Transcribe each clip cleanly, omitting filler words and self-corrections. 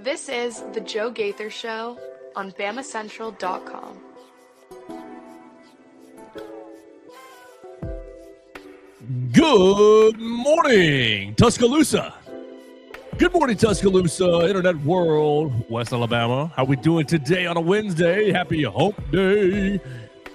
This is the Joe Gaither Show on BamaCentral.com. Good morning, Tuscaloosa. Good morning, Tuscaloosa, Internet World, West Alabama. How we doing today on a Wednesday? Happy Hump Day.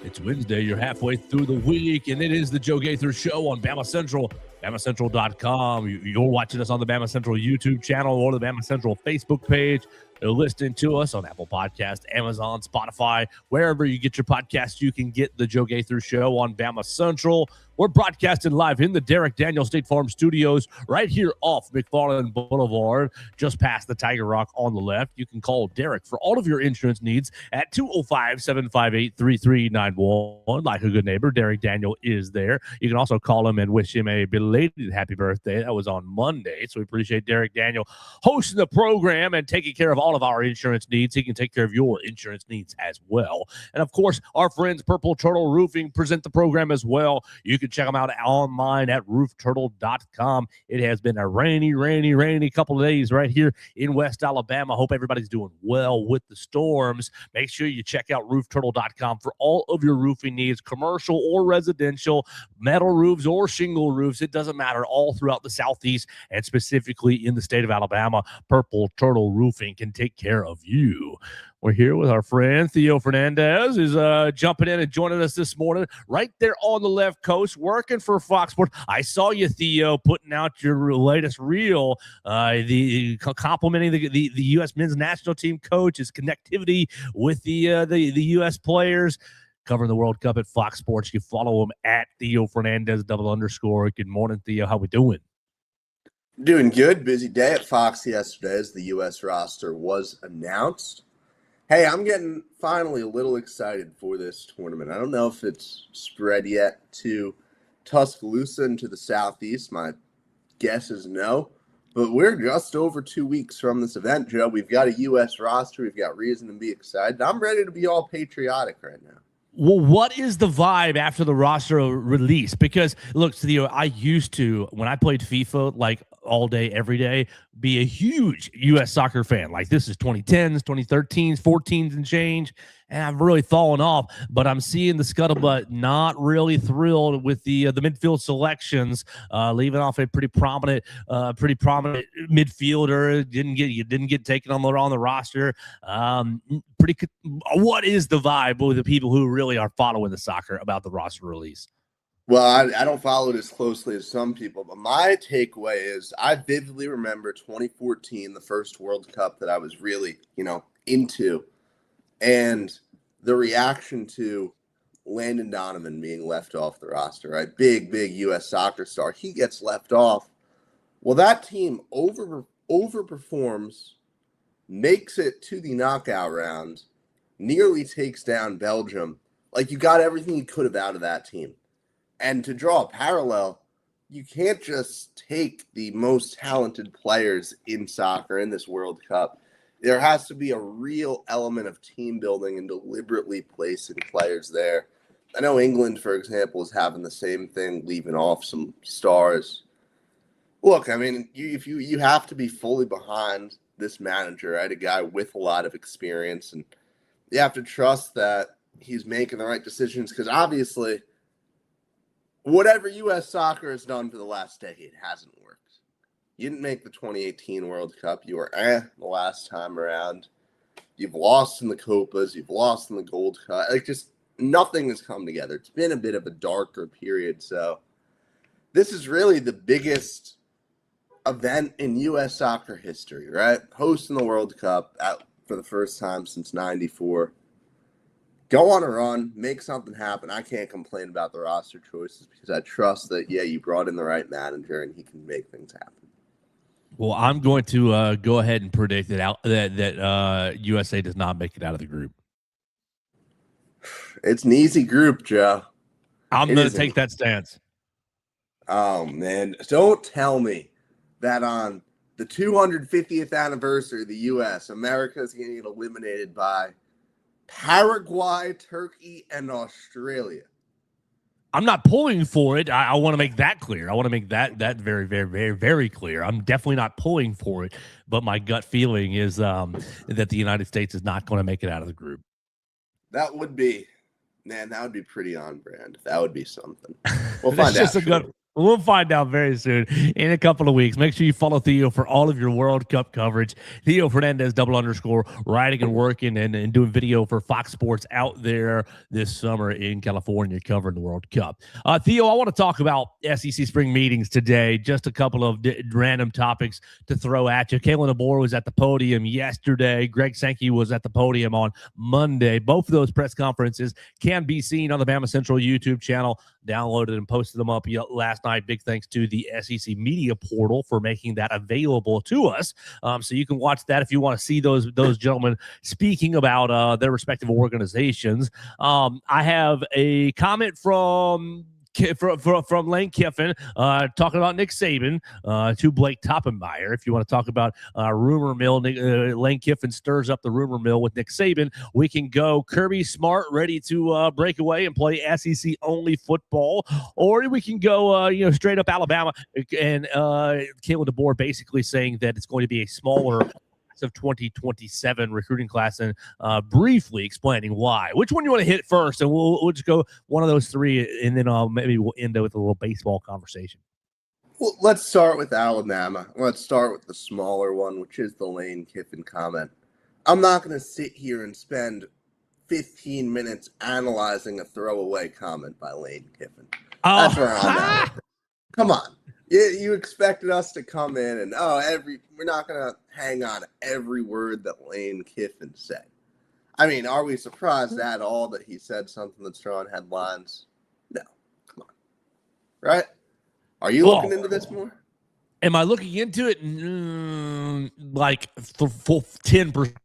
It's Wednesday. You're halfway through the week, and it is the Joe Gaither Show on Bama Central, BamaCentral.com. You're watching us on the Bama Central YouTube channel or the Bama Central Facebook page. You're listening to us on Apple Podcasts, Amazon, Spotify, wherever you get your podcasts, you can get the Joe Gaither Show on Bama Central. We're broadcasting live in the Derek Daniel State Farm Studios right here off McFarland Boulevard, just past the Tiger Rock on the left. You can call Derek for all of your insurance needs at 205-758-3391. Like a good neighbor, Derek Daniel is there. You can also call him and wish him a belated happy birthday. That was on Monday, so we appreciate Derek Daniel hosting the program and taking care of all of our insurance needs. He can take care of your insurance needs as well. And, of course, our friends Purple Turtle Roofing present the program as well. You can check them out online at roofturtle.com. It has been a rainy couple of days right here in West Alabama. Hope everybody's doing well with the storms. Make sure you check out roofturtle.com for all of your roofing needs, commercial or residential, metal roofs or shingle roofs. It doesn't matter, all throughout the Southeast and specifically in the state of Alabama. Purple Turtle Roofing can take care of you. We're here with our friend Theo Fernandez, who's jumping in and joining us this morning right there on the left coast, working for Fox Sports. I saw you, Theo, putting out your latest reel, complimenting the U.S. men's national team coach, his connectivity with the U.S. players. Covering the World Cup at Fox Sports. You follow him at Theo Fernandez _. Good morning, Theo. How we doing? Doing good. Busy day at Fox yesterday as the U.S. roster was announced. Hey, I'm getting finally a little excited for this tournament. I don't know if it's spread yet to Tuscaloosa and to the Southeast. My guess is no. But we're just over 2 weeks from this event, Joe. We've got a U.S. roster. We've got reason to be excited. I'm ready to be all patriotic right now. Well, what is the vibe after the roster release? Because, look, Theo, I used to, when I played FIFA, like all day, every day, be a huge U.S. soccer fan. Like, this is 2010s, 2013s, 14s and change, and I've really fallen off. But I'm seeing the scuttlebutt not really thrilled with the midfield selections, leaving off a pretty prominent midfielder. Didn't get taken on the roster. What is the vibe with the people who really are following the soccer about the roster release? Well, I don't follow it as closely as some people, but my takeaway is I vividly remember 2014, the first World Cup that I was really, into, and the reaction to Landon Donovan being left off the roster, right? Big U.S. soccer star. He gets left off. Well, that team overperforms, makes it to the knockout round, nearly takes down Belgium. Like, you got everything you could have out of that team. And to draw a parallel, you can't just take the most talented players in soccer in this World Cup. There has to be a real element of team building and deliberately placing players there. I know England, for example, is having the same thing, leaving off some stars. Look, I mean, you have to be fully behind this manager, right? A guy with a lot of experience, and you have to trust that he's making the right decisions, because obviously whatever U.S. soccer has done for the last decade hasn't worked. You didn't make the 2018 World Cup. You were the last time around. You've lost in the Copas. You've lost in the Gold Cup. Like, just nothing has come together. It's been a bit of a darker period. So this is really the biggest event in U.S. soccer history, right? Hosting the World Cup for the first time since '94. Go on a run, make something happen. I can't complain about the roster choices because I trust that, you brought in the right manager and he can make things happen. Well, I'm going to go ahead and predict that USA does not make it out of the group. It's an easy group, Joe. I'm going to take that stance. Oh, man. Don't tell me that on the 250th anniversary of the U.S., America is going to get eliminated by Paraguay, Turkey, and Australia. I'm not pulling for it. I want to make that clear. I want to make that very, very, very, very clear. I'm definitely not pulling for it, but my gut feeling is that the United States is not going to make it out of the group. That would be, man, that would be pretty on brand. That would be something. We'll find out. We'll find out very soon in a couple of weeks. Make sure you follow Theo for all of your World Cup coverage. Theo Fernandez, _, writing and working and doing video for Fox Sports out there this summer in California covering the World Cup. Theo, I want to talk about SEC spring meetings today. Just a couple of random topics to throw at you. Kalen DeBoer was at the podium yesterday. Greg Sankey was at the podium on Monday. Both of those press conferences can be seen on the BamaCentral YouTube channel. Downloaded and posted them up last night. Big thanks to the SEC Media Portal for making that available to us. So you can watch that if you want to see those gentlemen speaking about their respective organizations. I have a comment from Lane Kiffin talking about Nick Saban to Blake Toppenmeyer. If you want to talk about rumor mill, Lane Kiffin stirs up the rumor mill with Nick Saban. We can go Kirby Smart ready to break away and play SEC only football, or we can go straight up Alabama and Kalen DeBoer basically saying that it's going to be a smaller of 2027 recruiting class, and briefly explaining why. Which one you want to hit first? And we'll just go one of those three, and then maybe we'll end up with a little baseball conversation. Well, let's start with Alabama. Let's start with the smaller one, which is the Lane Kiffin comment. I'm not going to sit here and spend 15 minutes analyzing a throwaway comment by Lane Kiffin. That's where I'm at. Come on. You expected us to come in and we're not gonna hang on every word that Lane Kiffin said. I mean, are we surprised at all that he said something that's drawing headlines? No, come on, right? Are you looking into this more? Am I looking into it? Like 10%,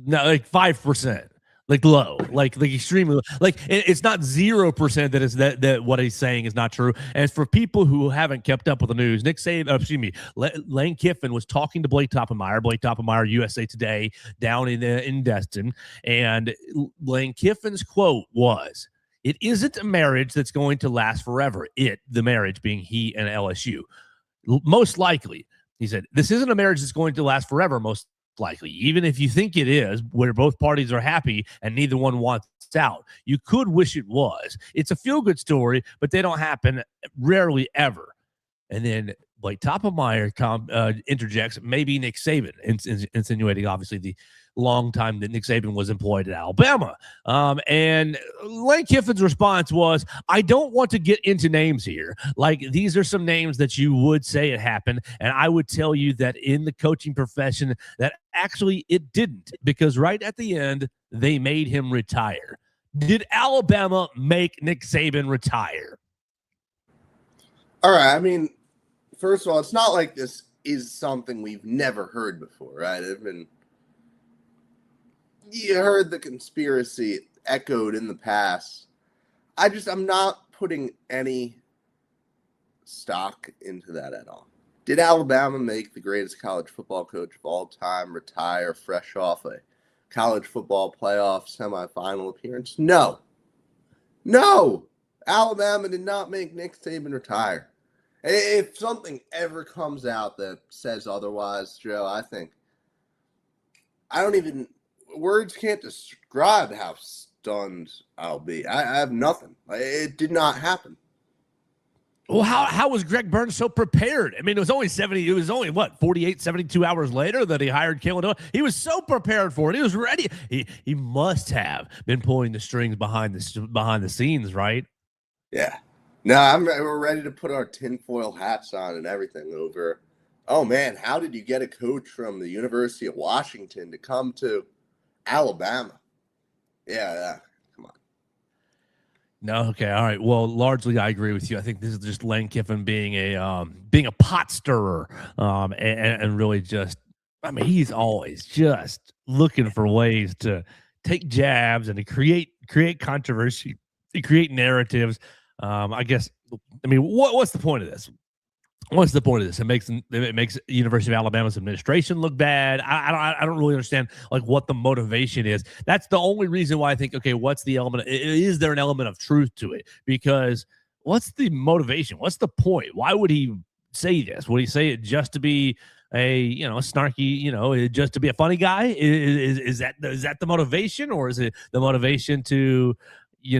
no, like 5%. Like low, like extremely low. Like it's not 0% that is that what he's saying is not true. And for people who haven't kept up with the news, Lane Kiffin was talking to Blake Toppenmeyer, USA Today down in Destin, and Lane Kiffin's quote was, "It isn't a marriage that's going to last forever." The marriage being he and LSU, most likely. He said, "This isn't a marriage that's going to last forever, most likely. Even if you think it is, where both parties are happy and neither one wants out. You could wish it was. It's a feel-good story, but they don't happen rarely ever." And then Blake Toppenmeyer interjects, maybe Nick Saban, insinuating obviously the long time that Nick Saban was employed at Alabama. And Lane Kiffin's response was, "I don't want to get into names here. Like, these are some names that you would say it happened. And I would tell you that in the coaching profession that actually it didn't, because right at the end, they made him retire." Did Alabama make Nick Saban retire? All right. I mean, first of all, it's not like this is something we've never heard before, right? You heard the conspiracy echoed in the past. I'm not putting any stock into that at all. Did Alabama make the greatest college football coach of all time retire fresh off a college football playoff semifinal appearance? No. Alabama did not make Nick Saban retire. If something ever comes out that says otherwise, Joe, words can't describe how stunned I'll be. I have nothing. It did not happen. Well, how was Greg Burns so prepared? I mean, it was only 48, 72 hours later that he hired Kalen DeBoer. He was so prepared for it. He was ready. He must have been pulling the strings behind the scenes, right? Yeah. No, we're ready to put our tinfoil hats on and everything over. Oh man, how did you get a coach from the University of Washington to come to Alabama? Yeah. Come on. No, okay, all right. Well, largely I agree with you. I think this is just Lane Kiffin being a pot stirrer, and really just, I mean, he's always just looking for ways to take jabs and to create controversy, to create narratives. I guess, I mean, what's the point of this? What's the point of this? It makes University of Alabama's administration look bad. I don't really understand like what the motivation is. That's the only reason why I think, okay, what's the element? Is there an element of truth to it? Because what's the motivation? What's the point? Why would he say this? Would he say it just to be a snarky, just to be a funny guy? Is that the motivation, or is it the motivation to be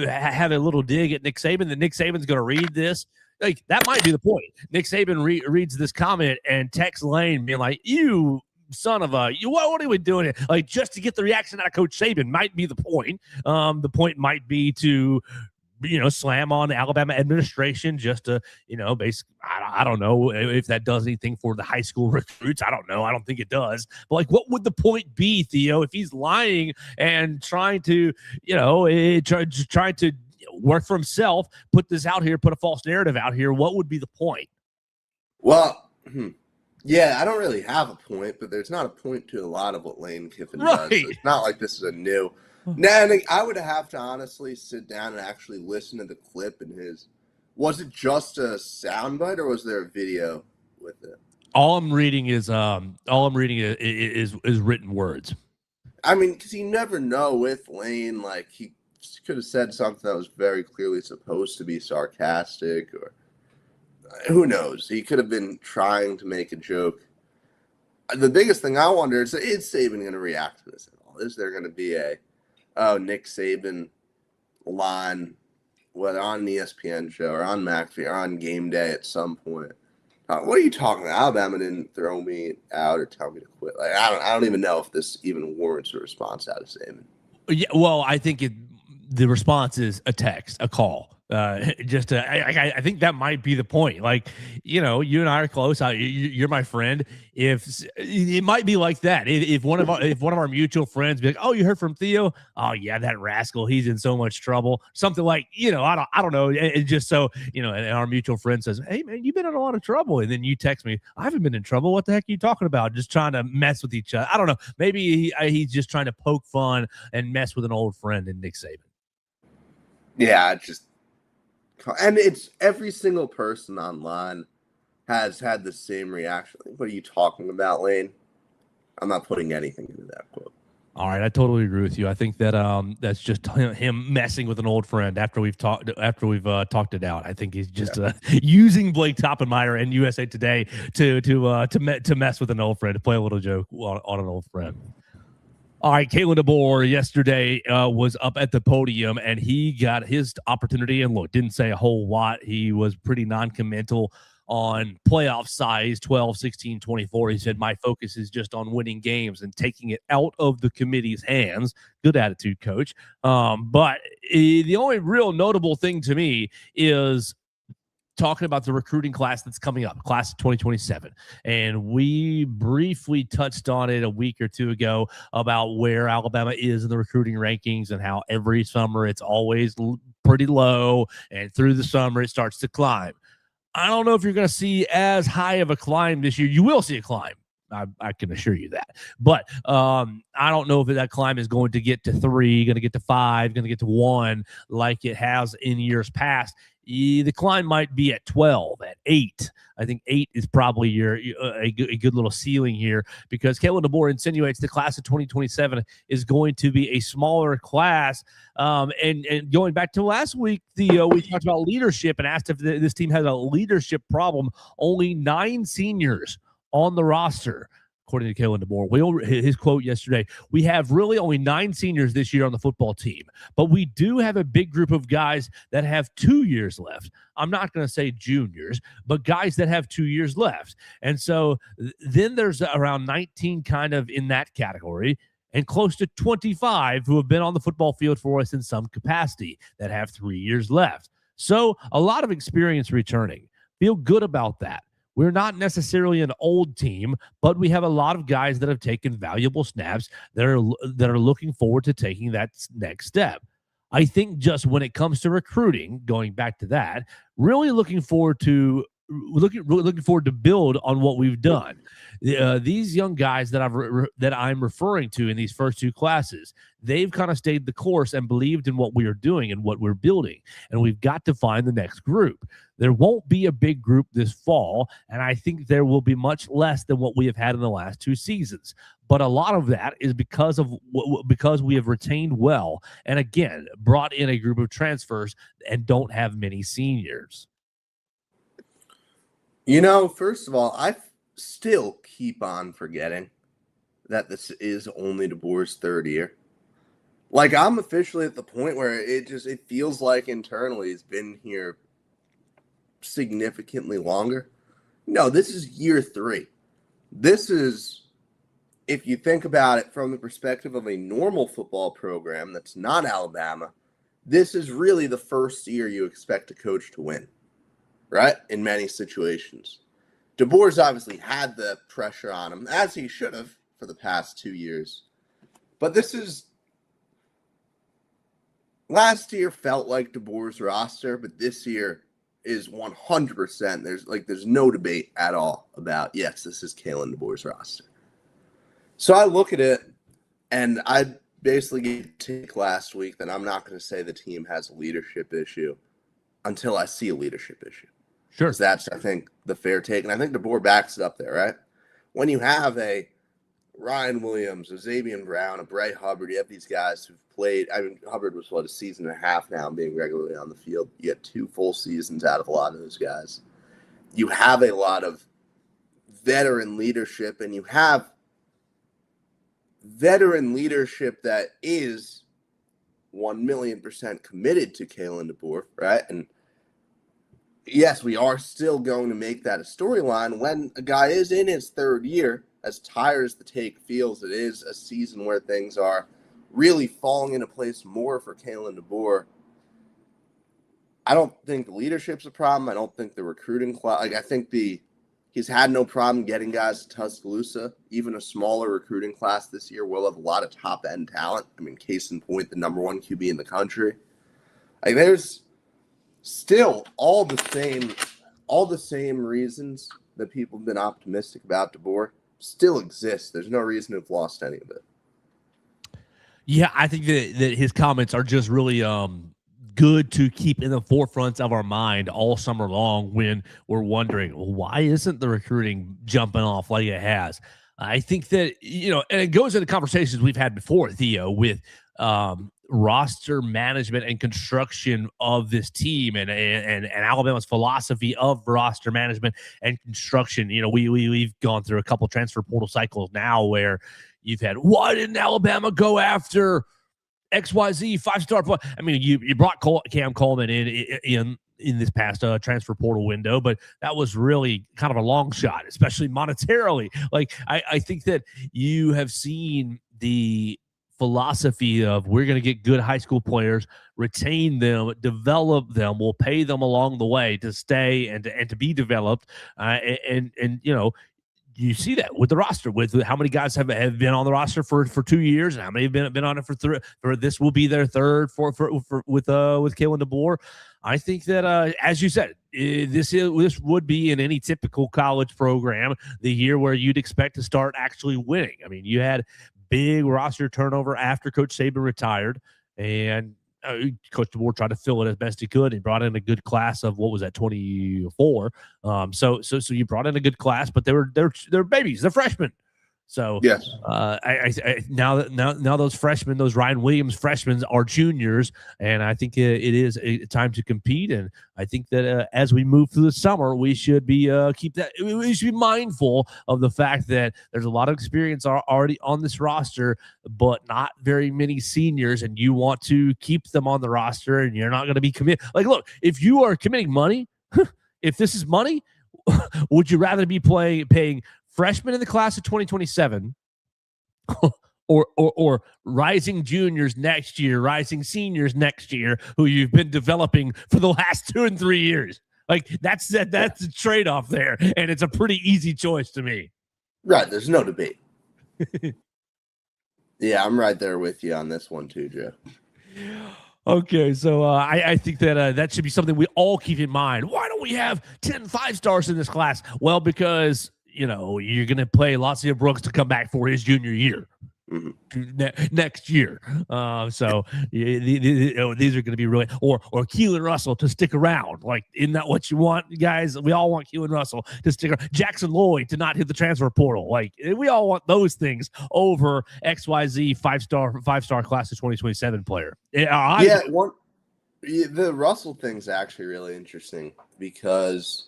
have a little dig at Nick Saban? That Nick Saban's going to read this. Like, that might be the point. Nick Saban reads this comment and texts Lane being like, "You son of a, what are we doing here?" Like, just to get the reaction out of Coach Saban might be the point. The point might be to, slam on the Alabama administration just to, basically, I don't know if that does anything for the high school recruits. I don't know. I don't think it does. But, like, what would the point be, Theo, if he's lying and trying to, trying to work for himself, put this out here, put a false narrative out here? What would be the point? Well, yeah, I don't really have a point, but there's not a point to a lot of what Lane Kiffin does. So it's not like this is a new. Now, I would have to honestly sit down and actually listen to the clip in his. Was it just a soundbite, or was there a video with it? All I'm reading is written words. I mean, because you never know with Lane. Like, he could have said something that was very clearly supposed to be sarcastic, or who knows? He could have been trying to make a joke. The biggest thing I wonder is Saban going to react to this at all? Is there going to be a Nick Saban line, whether on an ESPN show or on McAfee or on game day at some point? What are you talking about? Alabama didn't throw me out or tell me to quit. Like, I don't even know if this even warrants a response out of Saban. Yeah, well, I think the response is a text, a call. I think that might be the point. Like, you and I are close. You're my friend. If it might be like that, if one of our mutual friends be like, "Oh, you heard from Theo? Oh yeah, that rascal, he's in so much trouble." Something like, I don't know. It just so and our mutual friend says, "Hey man, you've been in a lot of trouble," and then you text me, "I haven't been in trouble. What the heck are you talking about? Just trying to mess with each other." I don't know. Maybe he's just trying to poke fun and mess with an old friend in Nick Saban. Yeah, and it's every single person online has had the same reaction. Like, what are you talking about, Lane? I'm not putting anything into that quote. All right, I totally agree with you. I think that that's just him messing with an old friend after we've talked it out. I think he's just using Blake Toppenmeyer and USA Today to mess with an old friend, to play a little joke on an old friend. All right, Kalen DeBoer yesterday was up at the podium, and he got his opportunity. And look, didn't say a whole lot. He was pretty non-committal on playoff size, 12, 16, 24. He said, "My focus is just on winning games and taking it out of the committee's hands." Good attitude, coach. But the only real notable thing to me is talking about the recruiting class that's coming up, class of 2027. And we briefly touched on it a week or two ago about where Alabama is in the recruiting rankings and how every summer it's always pretty low, and through the summer it starts to climb. I don't know if you're going to see as high of a climb this year. You will see a climb. I can assure you that. But I don't know if that climb is going to get to 3, going to get to 5, going to get to 1 like it has in years past. The climb might be at 12, at 8. I think 8 is probably a good little ceiling here, because Kalen DeBoer insinuates the class of 2027 is going to be a smaller class. And going back to last week, Theo, we talked about leadership and asked if this team has a leadership problem. Only 9 seniors on the roster, according to Kalen DeBoer. His quote yesterday: "We have really only 9 seniors this year on the football team, but we do have a big group of guys that have 2 years left." I'm not going to say juniors, but guys that have 2 years left. And so then there's around 19 kind of in that category, and close to 25 who have been on the football field for us in some capacity that have 3 years left. So a lot of experience returning. Feel good about that. We're not necessarily an old team, but we have a lot of guys that have taken valuable snaps that are looking forward to taking that next step. I think just when it comes to recruiting, going back to that, really looking forward to really looking forward to build on what we've done. These young guys that I'm referring to in these first two classes, they've kind of stayed the course and believed in what we are doing and what we're building. And we've got to find the next group. There won't be a big group this fall, and I think there will be much less than what we have had in the last two seasons. But a lot of that is because we have retained well and, again, brought in a group of transfers and don't have many seniors. First of all, I still keep on forgetting that this is only DeBoer's third year. Like, I'm officially at the point where it feels like internally he's been here significantly longer. No, this is year 3. This is, if you think about it from the perspective of a normal football program that's not Alabama, this is really the first year you expect a coach to win, right? In many situations. DeBoer's obviously had the pressure on him, as he should have for the past 2 years. But last year felt like DeBoer's roster, but this year is 100%. There's no debate at all about, yes, this is Kalen DeBoer's roster. So I look at it, and I basically gave a take last week that I'm not going to say the team has a leadership issue until I see a leadership issue. Sure. That's, I think, the fair take. And I think DeBoer backs it up there, right? When you have a Ryan Williams, a Xavier Brown, a Bray Hubbard, you have these guys who've played. I mean, Hubbard was, a season and a half now being regularly on the field. You get 2 full seasons out of a lot of those guys. You have a lot of veteran leadership, and you have veteran leadership that is 1,000,000% committed to Kalen DeBoer, right? And yes, we are still going to make that a storyline when a guy is in his third year. As tired as the take feels, it is a season where things are really falling into place more for Kalen DeBoer. I don't think the leadership's a problem. I don't think the recruiting class. I think he's had no problem getting guys to Tuscaloosa. Even a smaller recruiting class this year will have a lot of top end talent. I mean, case in point, the number 1 QB in the country. There's still all the same reasons that people have been optimistic about DeBoer still exist. There's no reason to have lost any of it. Yeah, I think that his comments are just really good to keep in the forefront of our mind all summer long when we're wondering, well, why isn't the recruiting jumping off like it has? I think that, and it goes into conversations we've had before, Theo, with roster management and construction of this team and Alabama's philosophy of roster management and construction. We've gone through a couple transfer portal cycles now where you've had, why didn't Alabama go after XYZ 5-star? I mean, you brought Cam Coleman in this past transfer portal window, but that was really kind of a long shot, especially monetarily. Like, I think that you have seen the philosophy of we're going to get good high school players, retain them, develop them, we'll pay them along the way to stay and to be developed. And you see that with the roster, with how many guys have been on the roster for 2 years and how many have been on it for 3. For this will be their third with Kalen DeBoer. I think that, as you said, this would be in any typical college program the year where you'd expect to start actually winning. I mean, you had big roster turnover after Coach Saban retired, and Coach DeBoer tried to fill it as best he could. He brought in a good class of, what was that, 24. So you brought in a good class, but they're babies, they're freshmen. So yes, now those freshmen, those Ryan Williams freshmen, are juniors, and I think it is a time to compete. And I think that as we move through the summer, we should be we should be mindful of the fact that there's a lot of experience already on this roster, but not very many seniors, and you want to keep them on the roster, and you're not going to be committed. Like, look, if you are committing money, if this is money, would you rather be paying freshmen in the class of 2027 or rising juniors next year, rising seniors next year, who you've been developing for the last 2 and 3 years? Like, that's the trade-off there, and it's a pretty easy choice to me. Right, there's no debate. Yeah, I'm right there with you on this one too, Joe. Okay, so I think that that should be something we all keep in mind. Why do don't we have 10 5-stars in this class? Well, because, you're going to play Lacio Brooks to come back for his junior year. Next year. So these are going to be really, or Keelan Russell to stick around. Like, isn't that what you want, guys? We all want Keelan Russell to stick around. Jackson Lloyd to not hit the transfer portal. Like, we all want those things over XYZ five-star class of 2027 player. The Russell thing's actually really interesting because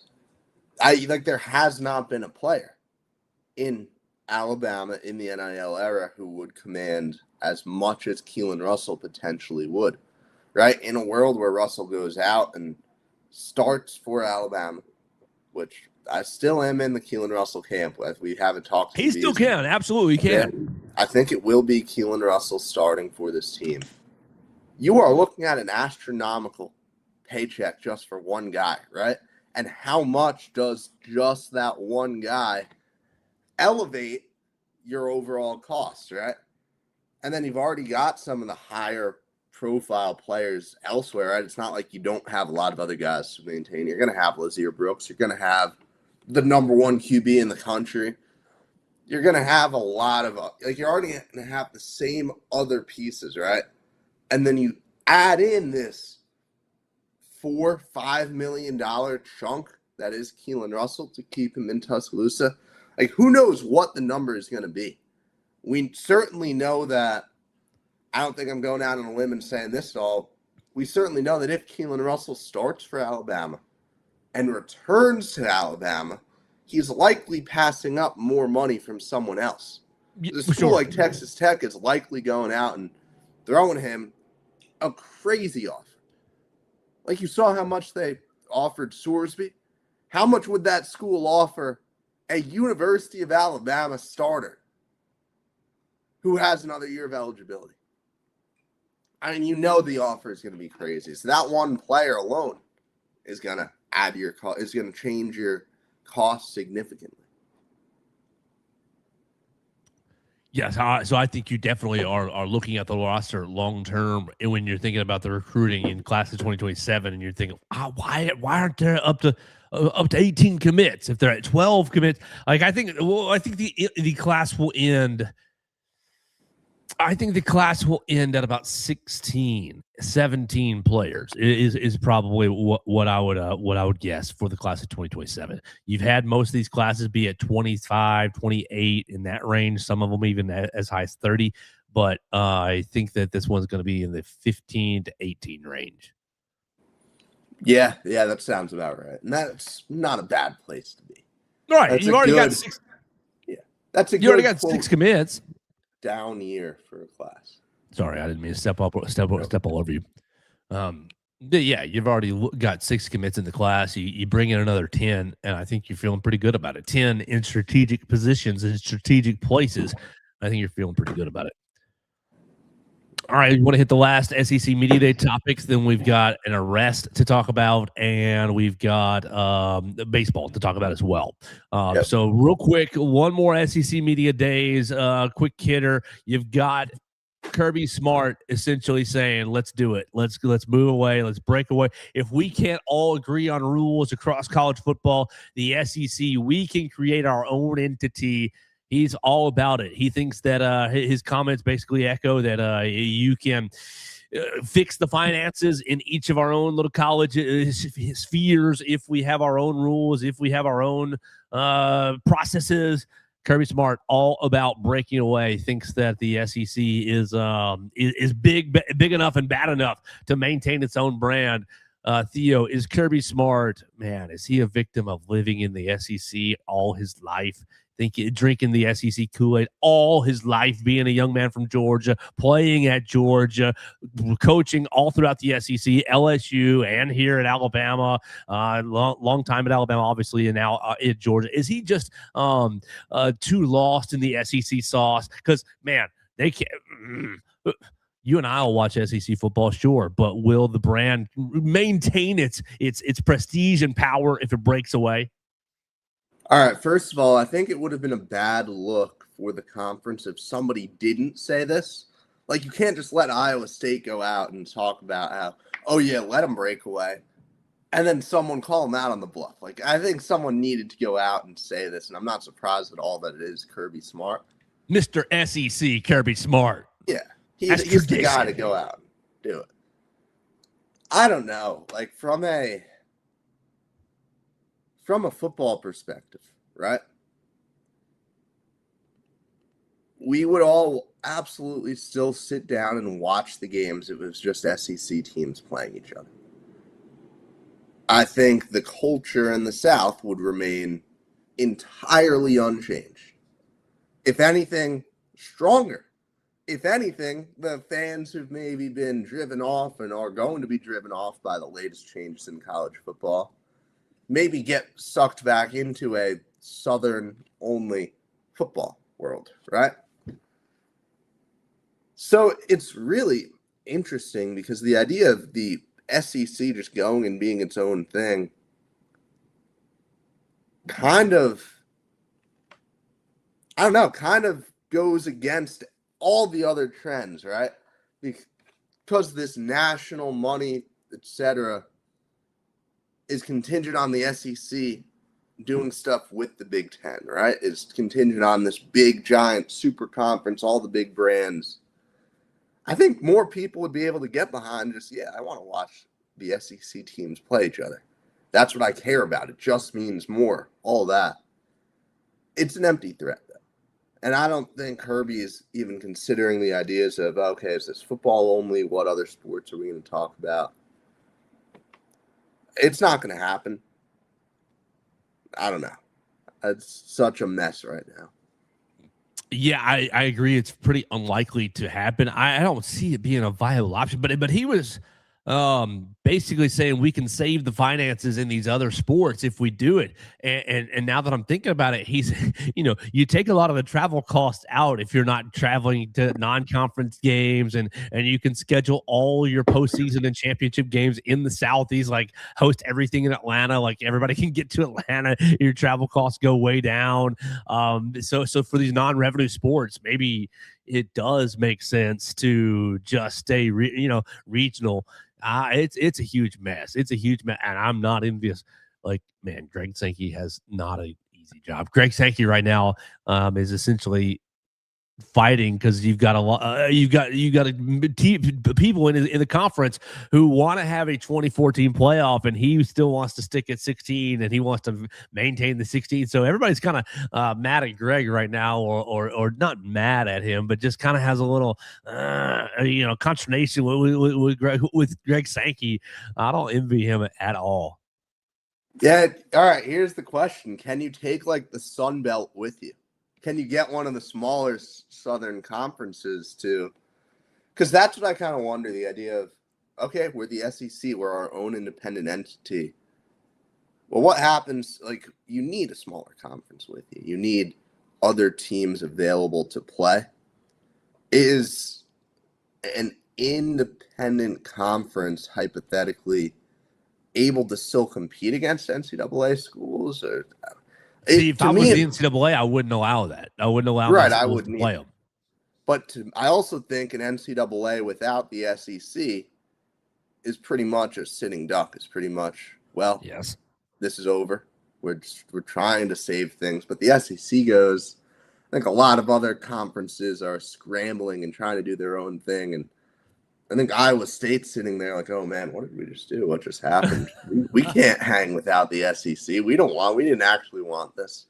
there has not been a player in Alabama in the NIL era who would command as much as Keelan Russell potentially would, right? In a world where Russell goes out and starts for Alabama, which I still am in the Keelan Russell camp. We haven't talked. He still can, absolutely can. I think it will be Keelan Russell starting for this team. You are looking at an astronomical paycheck just for one guy, right? And how much does just that one guy elevate your overall costs, right? And then you've already got some of the higher profile players elsewhere, right? It's not like you don't have a lot of other guys to maintain. You're going to have Lazier Brooks. You're going to have the number one QB in the country. You're going to have a lot of, you're already going to have the same other pieces, right? And then you add in this $4-5 million chunk that is Keelan Russell to keep him in Tuscaloosa. Like, who knows what the number is going to be? We certainly know that. I don't think I'm going out on a limb and saying this at all. We certainly know that if Keelan Russell starts for Alabama and returns to Alabama, he's likely passing up more money from someone else. The school like Texas Tech is likely going out and throwing him a crazy offer. Like, you saw how much they offered Sorsby. How much would that school offer a University of Alabama starter who has another year of eligibility? I mean, the offer is going to be crazy. So that one player alone is going to add your cost, is going to change your cost significantly. Yes, so I think you definitely are looking at the roster long term when you're thinking about the recruiting in class of 2027, and you're thinking, why aren't there up to 18 commits if they're at 12 commits? Like, I think the class will end. I think the class will end at about 16, 17 players is probably what I would guess for the class of 2027. You've had most of these classes be at 25, 28 in that range. Some of them even as high as 30. But I think that this one's going to be in the 15 to 18 range. Yeah, that sounds about right. And that's not a bad place to be. All right, you've already got 6. Yeah, that's a good. You already got 6 commits. Down year for a class. Sorry, I didn't mean to step all over you. Yeah, you've already got 6 commits in the class. You bring in another 10, and I think you're feeling pretty good about it. 10 in strategic positions, in strategic places. I think you're feeling pretty good about it. All right, you want to hit the last SEC Media Day topics, then we've got an arrest to talk about, and we've got baseball to talk about as well. So real quick, one more SEC Media Days, quick hitter. You've got Kirby Smart essentially saying, let's do it. Let's move away. Let's break away. If we can't all agree on rules across college football, the SEC, we can create our own entity. He's all about it. He thinks that his comments basically echo that you can fix the finances in each of our own little college spheres if we have our own rules, if we have our own processes. Kirby Smart, all about breaking away, thinks that the SEC is big enough and bad enough to maintain its own brand. Theo, is Kirby Smart, man, is he a victim of living in the SEC all his life? Drinking the SEC Kool-Aid all his life, being a young man from Georgia, playing at Georgia, coaching all throughout the SEC, LSU, and here at Alabama, long time at Alabama, obviously, and now at Georgia. Is he just too lost in the SEC sauce? Because, man, they can't. You and I will watch SEC football, sure, but will the brand maintain its prestige and power if it breaks away? All right, first of all, I think it would have been a bad look for the conference if somebody didn't say this. Like, you can't just let Iowa State go out and talk about how, oh, yeah, let them break away. and then someone call him out on the bluff. Like, I think someone needed to go out and say this, and I'm not surprised at all that it is Kirby Smart. Mr. SEC, Kirby Smart. Yeah, he's the guy to go out and do it. I don't know. Like, from a football perspective, right? We would all absolutely still sit down and watch the games if it was just SEC teams playing each other. I think the culture in the South would remain entirely unchanged. If anything, stronger. If anything, the fans who've maybe been driven off and are going to be driven off by the latest changes in college football maybe get sucked back into a Southern-only football world, right? So it's really interesting because the idea of the SEC just going and being its own thing kind of goes against all the other trends, right? Because this national money, etc., is contingent on the SEC doing stuff with the Big Ten, right? It's contingent on this big, giant super conference, all the big brands. I think more people would be able to get behind just, I want to watch the SEC teams play each other. That's what I care about. It just means more, all that. It's an empty threat, though. And I don't think Kirby is even considering the ideas of, okay, is this football only? What other sports are we going to talk about? It's not going to happen. I don't know. It's such a mess right now. Yeah, I agree. It's pretty unlikely to happen. I don't see it being a viable option. But he was basically saying we can save the finances in these other sports if we do it. And now that I'm thinking about it, he's, you take a lot of the travel costs out if you're not traveling to non-conference games, and you can schedule all your postseason and championship games in the Southeast, like host everything in Atlanta. Like everybody can get to Atlanta. Your travel costs go way down. So for these non-revenue sports, maybe it does make sense to just stay, regional. It's a huge mess. It's a huge mess, and I'm not envious. Like, man, Greg Sankey has not an easy job. Greg Sankey right now is essentially fighting because you've got a lot. You've got people in the conference who want to have a 2014 playoff, and he still wants to stick at 16, and he wants to maintain the 16. So everybody's kind of mad at Greg right now, or not mad at him, but just kind of has a little consternation with Greg Sankey. I don't envy him at all. Yeah. All right. Here's the question: can you take like the Sun Belt with you? Can you get one of the smaller Southern conferences to? Because that's what I kind of wonder, the idea of, okay, we're the SEC, we're our own independent entity. Well, what happens? Like, you need a smaller conference with you. You need other teams available to play. Is an independent conference hypothetically able to still compete against NCAA schools? Or see, if I was the NCAA, I wouldn't allow that. I wouldn't allow I wouldn't to play them. But I also think an NCAA without the SEC is pretty much a sitting duck. It's pretty much, well, yes, this is over. We're trying to save things. But the SEC goes, I think a lot of other conferences are scrambling and trying to do their own thing. And I think Iowa State's sitting there like, oh, man, what did we just do? What just happened? we can't hang without the SEC. We didn't actually want this.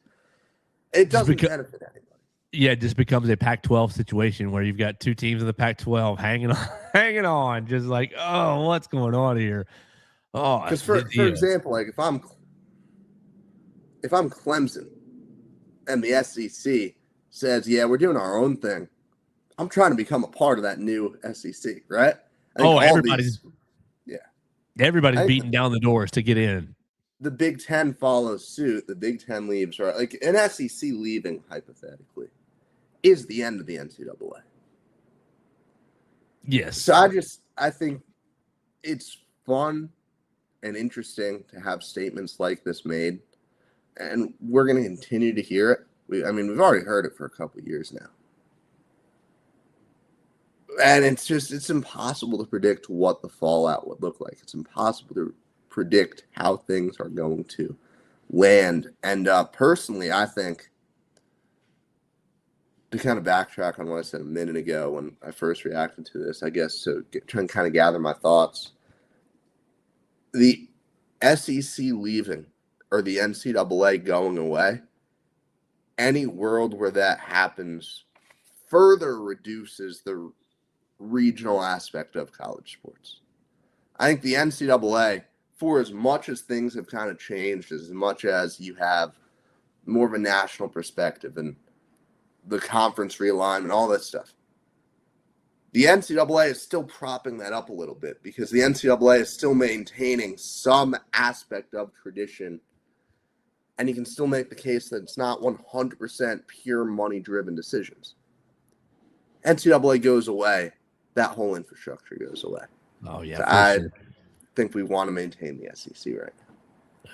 It doesn't benefit anybody. Yeah, it just becomes a Pac-12 situation where you've got two teams in the Pac-12 hanging on, just like, oh, what's going on here? Oh, because for example, like if I'm Clemson and the SEC says, yeah, we're doing our own thing, I'm trying to become a part of that new SEC, right? Everybody's beating down the doors to get in. The Big Ten follows suit. The Big Ten leaves, right? Like an SEC leaving, hypothetically, is the end of the NCAA. Yes. So I think it's fun and interesting to have statements like this made, and we're going to continue to hear it. We've already heard it for a couple of years now. And it's impossible to predict what the fallout would look like. It's impossible to predict how things are going to land. And personally, I think, to kind of backtrack on what I said a minute ago when I first reacted to this, I guess, to try and kind of gather my thoughts, the SEC leaving or the NCAA going away, any world where that happens further reduces the regional aspect of college sports. I think the NCAA, for as much as things have kind of changed, as much as you have more of a national perspective and the conference realignment, all this stuff, the NCAA is still propping that up a little bit because the NCAA is still maintaining some aspect of tradition, and you can still make the case that it's not 100% pure money-driven decisions. NCAA goes away, that whole infrastructure goes away. Oh, yeah. So I think we want to maintain the SEC right now.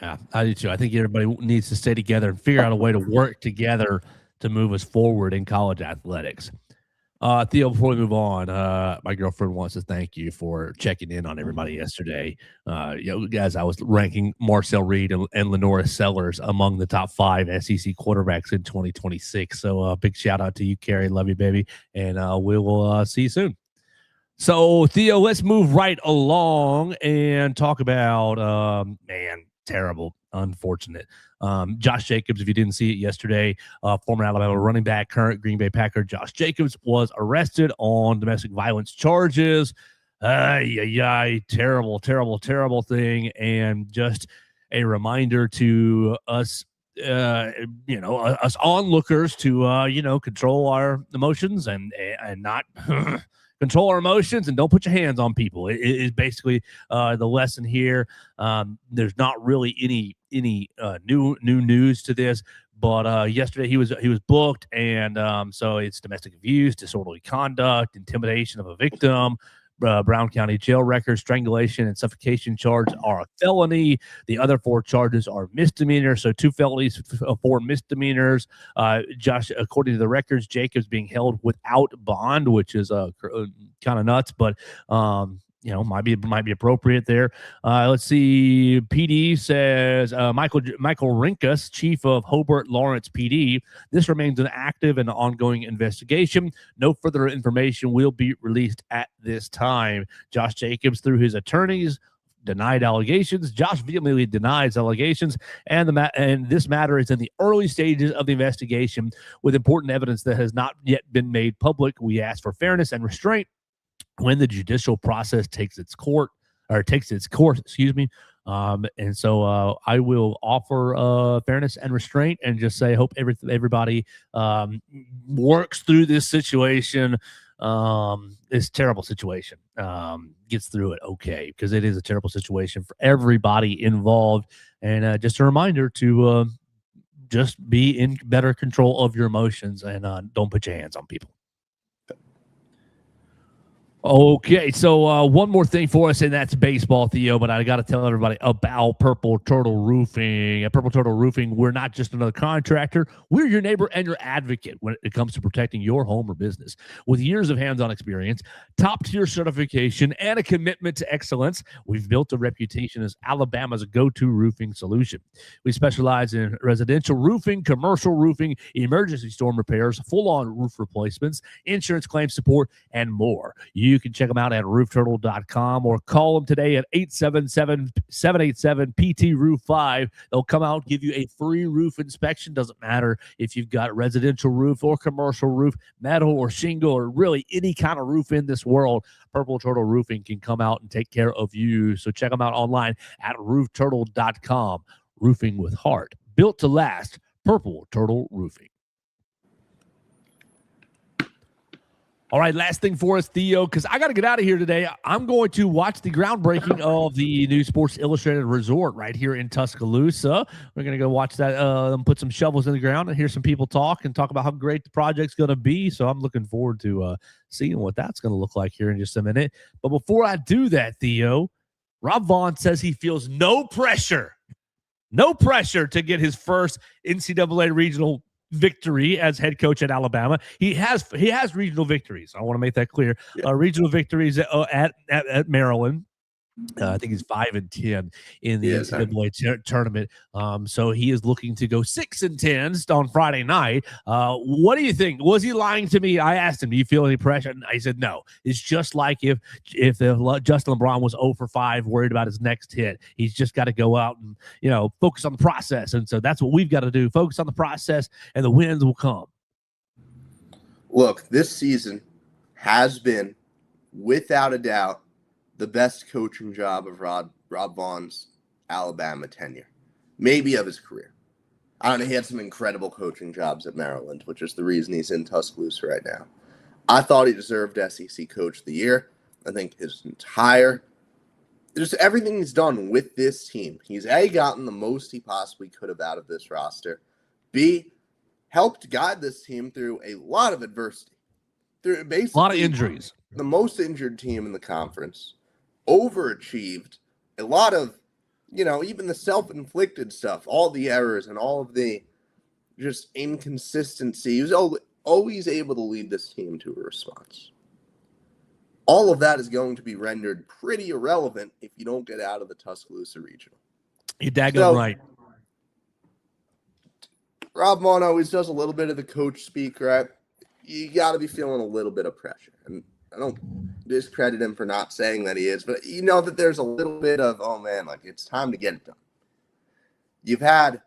Yeah, I do too. I think everybody needs to stay together and figure out a way to work together to move us forward in college athletics. Theo, before we move on, my girlfriend wants to thank you for checking in on everybody yesterday. Guys, I was ranking Marcel Reed and Lenora Sellers among the top 5 SEC quarterbacks in 2026. So big shout out to you, Carrie. Love you, baby. And we will see you soon. So, Theo, let's move right along and talk about, terrible, unfortunate. Josh Jacobs, if you didn't see it yesterday, former Alabama running back, current Green Bay Packer, Josh Jacobs was arrested on domestic violence charges. Terrible, terrible, terrible thing. And just a reminder to us, us onlookers to, control our emotions and not control our emotions and don't put your hands on people. It is basically the lesson here. There's not really any new news to this, but yesterday he was booked, and so it's domestic abuse, disorderly conduct, intimidation of a victim. Brown County jail record, strangulation and suffocation charge are a felony. The other 4 charges are misdemeanors, so 2 felonies, 4 misdemeanors. Josh, according to the records, Jacobs being held without bond, which is kind of nuts, but might be appropriate there. Let's see. PD says Michael Rinkus, chief of Hobart Lawrence PD. This remains an active and ongoing investigation. No further information will be released at this time. Josh Jacobs, through his attorneys, denied allegations. Josh vehemently denies allegations, and this matter is in the early stages of the investigation with important evidence that has not yet been made public. We ask for fairness and restraint when the judicial process takes its course, and so I will offer fairness and restraint and just say, hope everybody works through this situation, this terrible situation, gets through it okay, because it is a terrible situation for everybody involved. And just a reminder to just be in better control of your emotions and don't put your hands on people. Okay, so one more thing for us, and that's baseball, Theo, but I got to tell everybody about Purple Turtle Roofing. At Purple Turtle Roofing, we're not just another contractor. We're your neighbor and your advocate when it comes to protecting your home or business. With years of hands-on experience, top-tier certification, and a commitment to excellence, we've built a reputation as Alabama's go-to roofing solution. We specialize in residential roofing, commercial roofing, emergency storm repairs, full-on roof replacements, insurance claim support, and more. You can check them out at roofturtle.com or call them today at 877-787-PT-ROOF-5. They'll come out, give you a free roof inspection. Doesn't matter if you've got a residential roof or commercial roof, metal or shingle, or really any kind of roof in this world. Purple Turtle Roofing can come out and take care of you. So check them out online at roofturtle.com. Roofing with heart. Built to last. Purple Turtle Roofing. All right, last thing for us, Theo, because I got to get out of here today. I'm going to watch the groundbreaking of the new Sports Illustrated Resort right here in Tuscaloosa. We're going to go watch that, put some shovels in the ground and hear some people talk about how great the project's going to be. So I'm looking forward to seeing what that's going to look like here in just a minute. But before I do that, Theo, Rob Vaughn says he feels no pressure to get his first NCAA regional victory as head coach at Alabama. He has regional victories. I want to make that clear. Yeah. Regional victories at Maryland, I think he's 5-10 in the He NCAA tournament. So he is looking to go 6-10 on Friday night. What do you think? Was he lying to me? I asked him, "Do you feel any pressure?" And he said, "No." It's just like if Justin LeBron was 0 for 5, worried about his next hit. He's just got to go out and focus on the process. And so that's what we've got to do: focus on the process, and the wins will come. Look, this season has been, without a doubt, the best coaching job of Rob Vaughn's Alabama tenure, maybe of his career. I don't know. He had some incredible coaching jobs at Maryland, which is the reason he's in Tuscaloosa right now. I thought he deserved SEC Coach of the Year. I think just everything he's done with this team. He's A, gotten the most he possibly could have out of this roster. B, helped guide this team through a lot of adversity. Through basically a lot of injuries. The most injured team in the conference. Overachieved, a lot of, even the self-inflicted stuff, all the errors and all of the just inconsistency. He was always able to lead this team to a response. All of that is going to be rendered pretty irrelevant if you don't get out of the Tuscaloosa Regional. You're daggone right. Rob Vaughn always does a little bit of the coach speak, right? You got to be feeling a little bit of pressure. And I don't discredit him for not saying that he is, but you know that there's a little bit of, oh man, like it's time to get it done. You've had,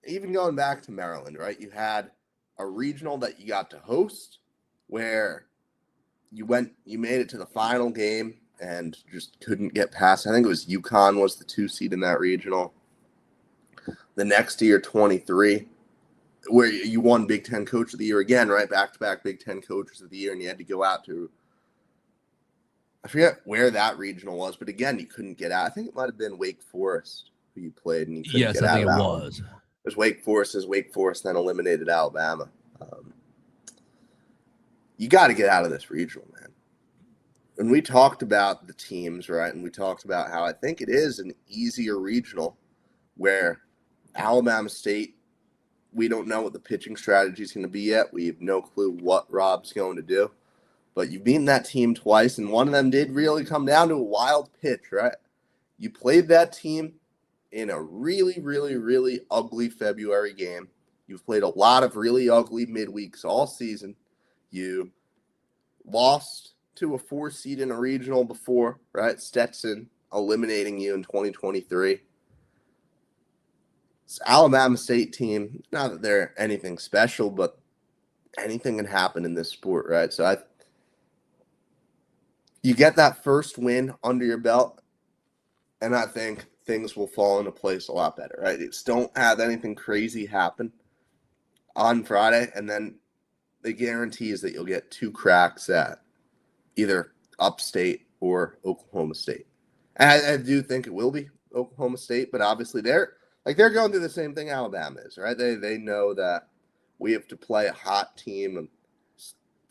even going back to Maryland, right? You had a regional that you got to host where you made it to the final game and just couldn't get past. I think it was UConn was the 2 seed in that regional. The next year, 23, where you won Big Ten Coach of the Year again, right? Back-to-back Big Ten Coaches of the Year, and you had to go out to, I forget where that regional was, but again, you couldn't get out. I think it might have been Wake Forest who you played, and you couldn't get out. Yes, I think it was. It was Wake Forest, Wake Forest then eliminated Alabama. You got to get out of this regional, man. And we talked about the teams, right? And we talked about how I think it is an easier regional where Alabama State, we don't know what the pitching strategy is going to be yet. We have no clue what Rob's going to do. But you've beaten that team twice, and one of them did really come down to a wild pitch, right? You played that team in a really, really, really ugly February game. You've played a lot of really ugly midweeks all season. You lost to a 4 seed in a regional before, right? Stetson eliminating you in 2023. This Alabama State team, not that they're anything special, but anything can happen in this sport, right? So you get that first win under your belt, and I think things will fall into place a lot better, right? Just don't have anything crazy happen on Friday, and then the guarantee is that you'll get 2 cracks at either Upstate or Oklahoma State. And I do think it will be Oklahoma State, but obviously they're going through the same thing Alabama is, right? They know that we have to play a hot team, a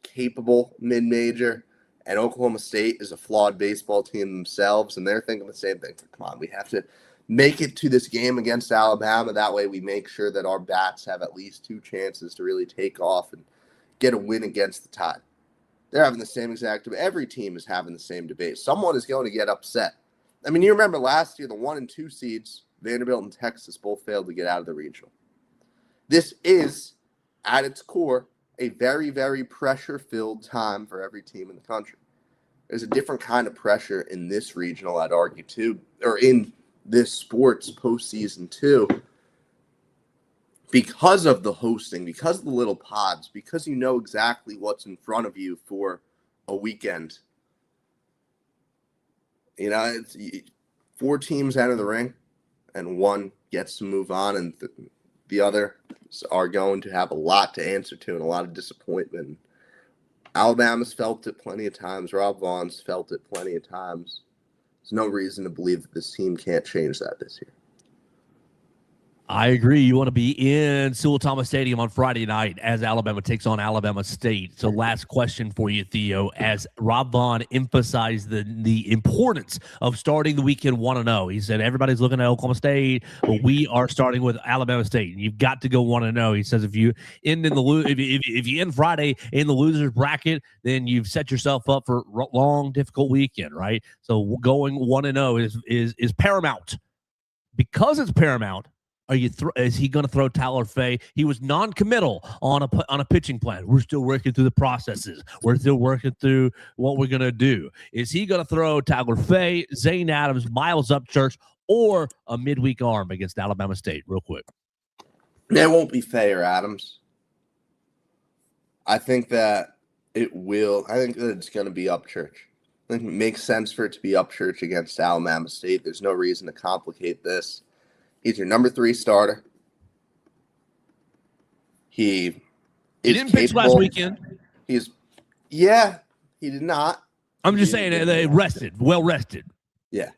capable mid-major, and Oklahoma State is a flawed baseball team themselves, and they're thinking the same thing. Come on, we have to make it to this game against Alabama. That way we make sure that our bats have at least 2 chances to really take off and get a win against the Tide. They're having the same exact debate. Every team is having the same debate. Someone is going to get upset. I mean, you remember last year, the 1 and 2 seeds, Vanderbilt and Texas, both failed to get out of the regional. This is, at its core, a very, very pressure-filled time for every team in the country. There's a different kind of pressure in this regional, I'd argue, too, or in this sports postseason, too, because of the hosting, because of the little pods, because you know exactly what's in front of you for a weekend. You know, it's 4 teams enter the ring, and 1 gets to move on, and the other are going to have a lot to answer to and a lot of disappointment. Alabama's felt it plenty of times. Rob Vaughn's felt it plenty of times. There's no reason to believe that this team can't change that this year. I agree. You want to be in Sewell Thomas Stadium on Friday night as Alabama takes on Alabama State. So last question for you, Theo, as Rob Vaughn emphasized the importance of starting the weekend 1-0. He said everybody's looking at Oklahoma State, but we are starting with Alabama State. You've got to go 1-0. He says if you end in the if you end Friday in the losers bracket, then you've set yourself up for a long, difficult weekend, right? So going 1-0 is paramount. Because it's paramount, is he going to throw Tyler Fay? He was non-committal on a pitching plan. We're still working through the processes. We're still working through what we're going to do. Is he going to throw Tyler Fay, Zane Adams, Miles Upchurch, or a midweek arm against Alabama State? Real quick. It won't be Fay or Adams. I think that it will. I think that it's going to be Upchurch. I think it makes sense for it to be Upchurch against Alabama State. There's no reason to complicate this. He's your number 3 starter. He didn't pitch last weekend. He did not. I'm just saying they rested, well rested. Yeah.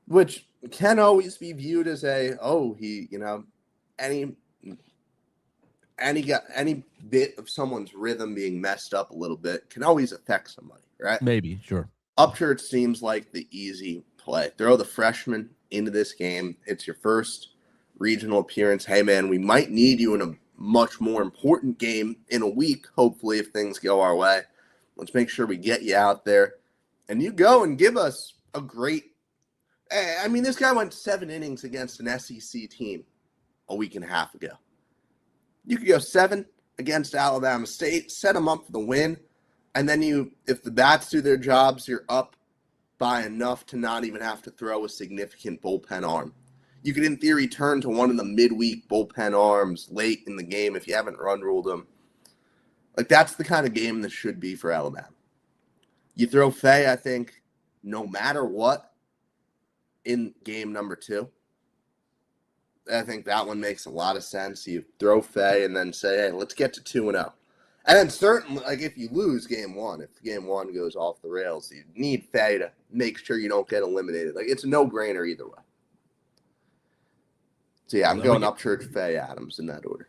Which can always be viewed as any bit of someone's rhythm being messed up a little bit can always affect somebody, right? Maybe, sure. Upchurch seems like the easy play. Throw the freshman into this game. It's your first regional appearance. Hey, man, we might need you in a much more important game in a week, hopefully, if things go our way. Let's make sure we get you out there. And you go and give us a great – I mean, this guy went 7 innings against an SEC team a week and a half ago. You could go 7 against Alabama State, set them up for the win, and then if the bats do their jobs, you're up by enough to not even have to throw a significant bullpen arm. You could, in theory, turn to one of the midweek bullpen arms late in the game if you haven't run ruled them. Like, that's the kind of game this should be for Alabama. You throw Fay, I think, no matter what, in game number 2. I think that one makes a lot of sense. You throw Fay and then say, hey, let's get to 2-0. And then certainly, like, if you lose game 1, if game 1 goes off the rails, you need Fay to make sure you don't get eliminated. Like, it's a no-brainer either way. So, yeah, I'm going Upchurch, Fay, Adams in that order.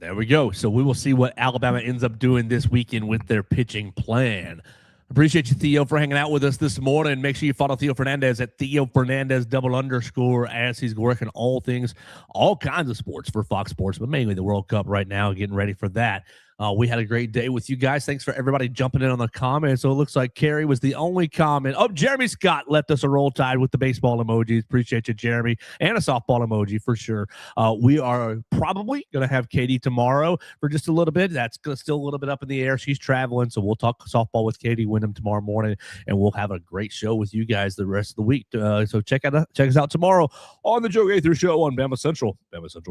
There we go. So we will see what Alabama ends up doing this weekend with their pitching plan. Appreciate you, Theo, for hanging out with us this morning. Make sure you follow Theo Fernandez at Theo Fernandez _ as he's working all kinds of sports for Fox Sports, but mainly the World Cup right now, getting ready for that. We had a great day with you guys. Thanks for everybody jumping in on the comments. So it looks like Carrie was the only comment. Oh, Jeremy Scott left us a roll tide with the baseball emojis. Appreciate you, Jeremy, and a softball emoji for sure. We are probably going to have Katie tomorrow for just a little bit. That's still a little bit up in the air. She's traveling, so we'll talk softball with Katie Wyndham tomorrow morning, and we'll have a great show with you guys the rest of the week. So check us out tomorrow on the Joe Gaither Show on BamaCentral. BamaCentral.